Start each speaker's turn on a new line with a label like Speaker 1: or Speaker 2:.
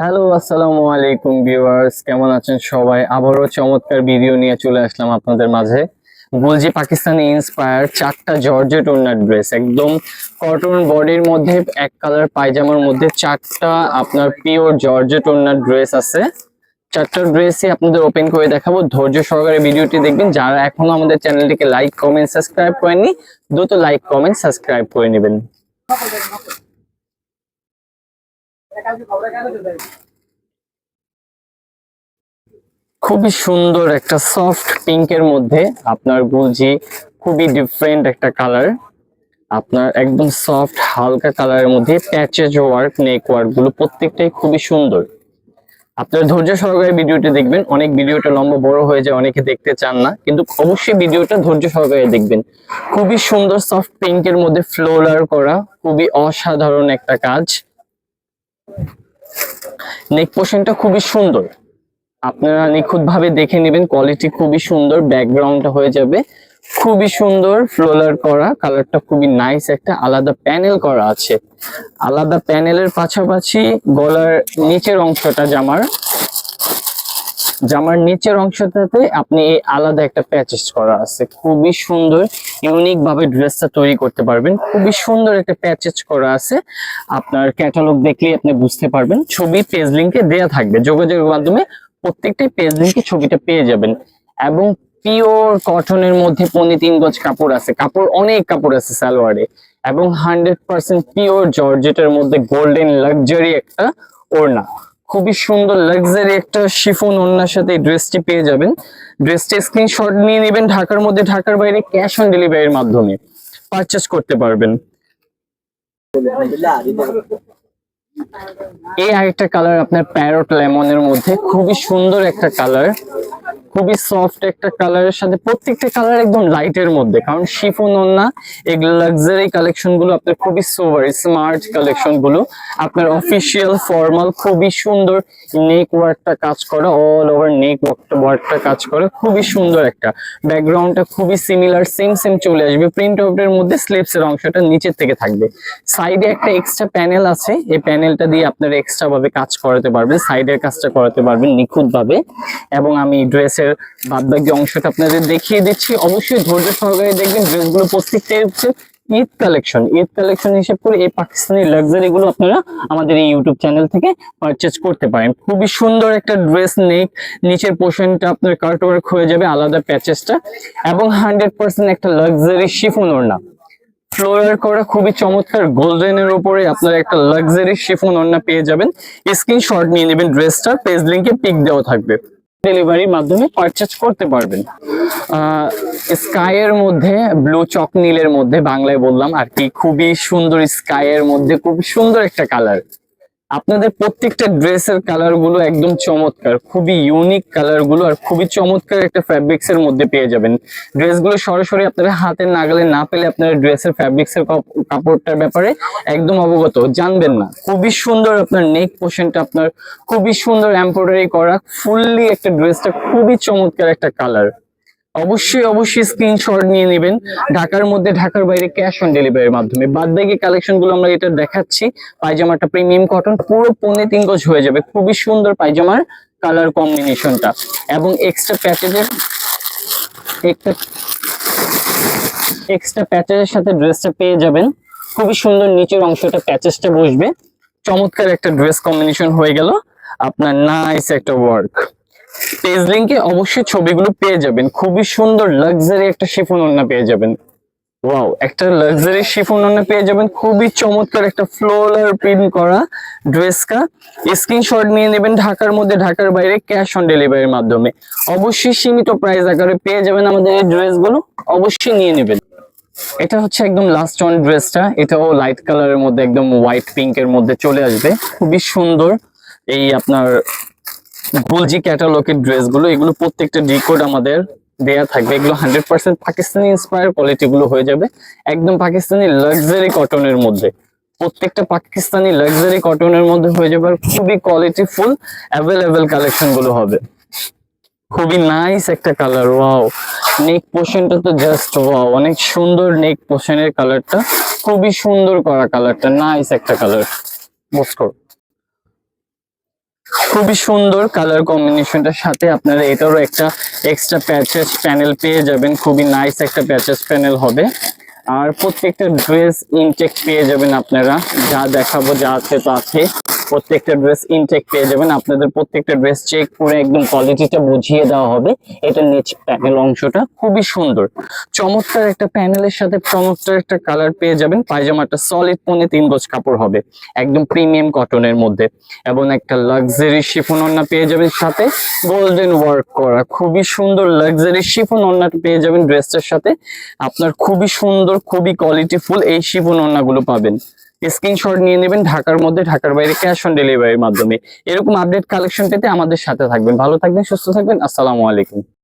Speaker 1: Hello, আসসালামু আলাইকুম viewers, কেমন আছেন সবাই? আবারও চমৎকার ভিডিও নিয়ে চলে আসলাম আপনাদের মাঝে। গুলজি পাকিস্তানি ইন্সপায়ার চারটা জর্জেট ওড়নার ড্রেস, একদম কটন বডির মধ্যে এক কালার পায়জামার মধ্যে চারটা আপনার পিওর জর্জেট ওড়নার ড্রেস আছে। চারটা ড্রেসই আপনাদের ওপেন করে দেখাবো, ধৈর্য সহকারে ভিডিওটি দেখবেন। যারা এখনো আমাদের চ্যানেলটিকে লাইক কমেন্ট সাবস্ক্রাইব করেননি, দ্রুত লাইক কমেন্ট সাবস্ক্রাইব করে নেবেন। খুবই সুন্দর একটা সফট পিঙ্কের মধ্যে আপনার গুলজি, খুবই ডিফারেন্ট একটা কালার। আপনার একদম সফট হালকা কালারের মধ্যে প্যাচেজ ওয়ার্ক, নেক ওয়ার্ক গুলো প্রত্যেকটাই খুবই সুন্দর। আপনার ধৈর্য সহকারে ভিডিওটি দেখবেন। অনেক ভিডিওটা লম্বা বড় হয়ে যায়, অনেকে দেখতে চান না, কিন্তু অবশ্যই ভিডিওটা ধৈর্য সহকারে দেখবেন। খুবই সুন্দর সফট পিঙ্কের মধ্যে ফ্লোরার করা, খুবই অসাধারণ একটা কাজ। নেক পোর্শনটা খুবই সুন্দর, আপনারা নিখুঁত ভাবে দেখে নেবেন। কোয়ালিটি খুবই সুন্দর, ব্যাকগ্রাউন্ডটা হয়ে যাবে খুবই সুন্দর ফ্লোলার করা, কালারটা খুবই নাইস। একটা আলাদা প্যানেল করা আছে, আলাদা প্যানেলের পাশাপাশি গলার নিচের অংশটা, জামার নিচের অংশটাতে আপনি এই আলাদা একটা প্যাচেস করা আছে। খুবই সুন্দর, ইউনিক ভাবে ড্রেসটা তৈরি করতে পারবেন। খুবই সুন্দর একটা প্যাচেস করা আছে, আপনার ক্যাটালগ দেখলেই আপনি বুঝতে পারবেন। ছবি পেজ লিংকে দেয়া থাকবে, যোগাযোগের মাধ্যমে প্রত্যেকটাই পেজ লিংকে ছবিটা পেয়ে যাবেন। এবং পিওর কটনের মধ্যে 3.5 গজ কাপড় আছে, অনেক কাপড় আছে সালোয়ারে। এবং 100% পিওর জর্জেটের মধ্যে গোল্ডেন লাক্সারি একটা ওড়না, খুবই সুন্দর লাক্সারি একটা শিফন ওড়নার সাথে এই ড্রেসটি পেয়ে যাবেন। ড্রেসটি স্ক্রিনশট নিয়ে নেবেন, ঢাকার মধ্যে ঢাকার বাইরে ক্যাশ অন ডেলিভারির মাধ্যমে পারচেস করতে পারবেন। এই আরেকটা কালার আপনার প্যারট লেমনের মধ্যে, খুবই সুন্দর একটা কালার, খুবই সফট একটা কালারের সাথে প্রত্যেকটা কালার একদম লাইটের মধ্যে, কারণ শিফন ওড়না এগুলো লাক্সারি কালেকশন গুলো আপনার খুবই সোভার স্মার্ট কালেকশন গুলো আপনার অফিসিয়াল ফর্মাল, খুবই সুন্দর নেক ওয়ার্কটা কাজ করা, অল ওভার নেক ওয়ার্কটা কাজ করে, খুবই সুন্দর একটা ব্যাকগ্রাউন্ডটা খুবই সিমিলার, সেম চলে আসবে। প্রিন্ট আউটের মধ্যে স্লিভস এর অংশটা নিচের থেকে থাকবে, সাইডে একটা এক্সট্রা প্যানেল আছে, এই প্যানেলটা দিয়ে আপনারা এক্সট্রা ভাবে কাজ করাতে পারবেন, সাইডের কাজটা করাতে পারবেন নিখুঁত ভাবে। এবং আমি ড্রেসের বাদবাকি অংশটা আপনাদের দেখিয়ে দিচ্ছি, অবশ্যই ধৈর্য সহকারে দেখবেন। ড্রেসগুলো প্রত্যেকটাই হচ্ছে ঈদ কালেকশন হিসেব করে এই পাকিস্তানি লাক্সারি গুলো আপনারা আমাদের এই ইউটিউব চ্যানেল থেকে পারচেজ করতে পারেন। খুবই সুন্দর একটা ড্রেস, নেক নিচের পোর্শনটা আপনার কাট ওয়ার্ক হয়ে যাবে, আলাদা প্যাচেসটা, এবং 100% একটা লাক্সারি শিফন ওড়না ফ্লোরার করা, খুবই চমৎকার গোল্ডেনের উপরে আপনারা একটা লাক্সারি শিফন ওড়না পেয়ে যাবেন। স্ক্রিনশট নিয়ে নেবেন, ড্রেসটা পেজ লিংকে পিক দেওয়া থাকবে, ডেলিভারির মাধ্যমে পারচেজ করতে পারবেন। স্কাইয়ের মধ্যে ব্লু চক নীলের মধ্যে, বাংলায় বললাম আর কি, খুবই সুন্দর স্কাইয়ের মধ্যে খুব সুন্দর একটা কালার। আপনাদের প্রত্যেকটা ড্রেসের কালার গুলো একদম চমৎকার, খুবই ইউনিক কালার গুলো, আর খুবই চমৎকার একটা ফ্যাব্রিক্স এর মধ্যে পেয়ে যাবেন। ড্রেসগুলো সরাসরি আপনারা হাতের নাগালে না পেলে আপনারা ড্রেসের ফ্যাব্রিক্স এর কাপড়টার ব্যাপারে একদম অবগত জানবেন না। খুবই সুন্দর আপনার নেক পোর্শনটা আপনার খুবই সুন্দর এমব্রয়ডারি করা, ফুললি একটা ড্রেসটা খুবই চমৎকার একটা কালার। অবশ্যই স্ক্রিনশট নিয়ে নেবেন, ঢাকার মধ্যে ঢাকার বাইরে ক্যাশ অন ডেলিভারির মাধ্যমে। বাদ বাকি কালেকশন গুলো আমরা এটা দেখাচ্ছি। পায়জামাটা প্রিমিয়াম কটন, পুরো 3.5 গজ হয়ে যাবে, খুবই সুন্দর পায়জামার কালার কম্বিনেশনটা। এবং এক্সট্রা প্যাচের সাথে ড্রেসটা পেয়ে যাবেন, খুবই সুন্দর নিচের অংশটা প্যাচেসটা বসবে, চমৎকার একটা ড্রেস কম্বিনেশন হয়ে গেল আপনার, নাইস একটা ওয়ার্ক। পেজ লিংকে অবশ্যই ছবিগুলো পেয়ে যাবেন। খুবই সুন্দর লাক্সারি একটা শিফন ওড়না পেয়ে যাবেন, ওয়াও, একটা লাক্সারি শিফন ওড়না পেয়ে যাবেন, খুবই চমৎকার একটা ফ্লোরাল প্রিন্ট করা ড্রেসটা। স্ক্রিনশট নিয়ে নেবেন, ঢাকার মধ্যে ঢাকার বাইরে ক্যাশ অন ডেলিভারির মাধ্যমে। অবশ্যই সীমিত প্রাইস আকারে পেয়ে যাবেন আমাদের এই ড্রেসগুলো, অবশ্যই নিয়ে নেবেন। এটা হচ্ছে একদম লাস্ট ওয়ান ড্রেসটা, এটাও লাইট কালারের মধ্যে একদম হোয়াইট পিঙ্কের মধ্যে চলে আসবে, খুবই সুন্দর। এই আপনার গুলজি ক্যাটালগের ড্রেসগুলো, এগুলো প্রত্যেকটা ডিকোড আমাদের দেয়া থাকবে। এগুলো 100% পাকিস্তানি ইন্সপায়ার কোয়ালিটি গুলো হয়ে যাবে, একদম পাকিস্তানি লাক্সারি কটনের মধ্যে। প্রত্যেকটা পাকিস্তানি লাক্সারি কটনের মধ্যে হয়ে যাবে, আর খুবই কোয়ালিটি ফুল অ্যাভেলেবেল কালেকশন গুলো হবে। খুবই নাইস একটা কালার, ওয়াও। নেক পোর্শনটা তো জাস্ট ওয়াও, অনেক সুন্দর নেক পোর্শনের কালারটা, খুবই সুন্দর করা কালারটা, নাইস একটা কালার। বুঝ করো। খুবই সুন্দর কালার কম্বিনেশনটার সাথে আপনারা এটারও একটা এক্সট্রা প্যাচেস প্যানেল পেয়ে যাবেন, খুবই নাইস একটা প্যাচেস প্যানেল হবে। আর প্রত্যেকটা ড্রেস ইনটেক পেয়ে যাবেন আপনারা, যা দেখাবো যা আছে তা আছে, প্রত্যেকটা ড্রেস ইনটেক পেয়ে যাবেন। আপনাদের প্রত্যেকটা ড্রেস চেক করে একদম কোয়ালিটিটা বুঝিয়ে দেওয়া হবে। এটা নিচ প্যানেল অংশটা খুবই সুন্দর, চমৎকার একটা প্যানেলের সাথে চমৎকার একটা কালার পেয়ে যাবেন। পায়জামাটা সলিড 3.5 গজ কাপড় হবে, একদম প্রিমিয়াম কটনের মধ্যে, এবং একটা লাক্সারি শিফন ওড়না পেয়ে যাবেন সাথে গোল্ডেন ওয়ার্ক করা খুবই সুন্দর লাক্সারি শিফন ওড়নাটা পেয়ে যাবেন ড্রেসটার সাথে। আপনার খুবই সুন্দর খুবই কোয়ালিটিফুল এই শিফন ওড়নাগুলো পাবেন। স্ক্রিনশট নিয়ে নেবেন, ঢাকার মধ্যে ঢাকার বাইরে ক্যাশ অন ডেলিভারির মাধ্যমে। এরকম আপডেট কালেকশন পেতে আমাদের সাথে থাকবেন। ভালো থাকবেন, সুস্থ থাকবেন। আসসালামু আলাইকুম।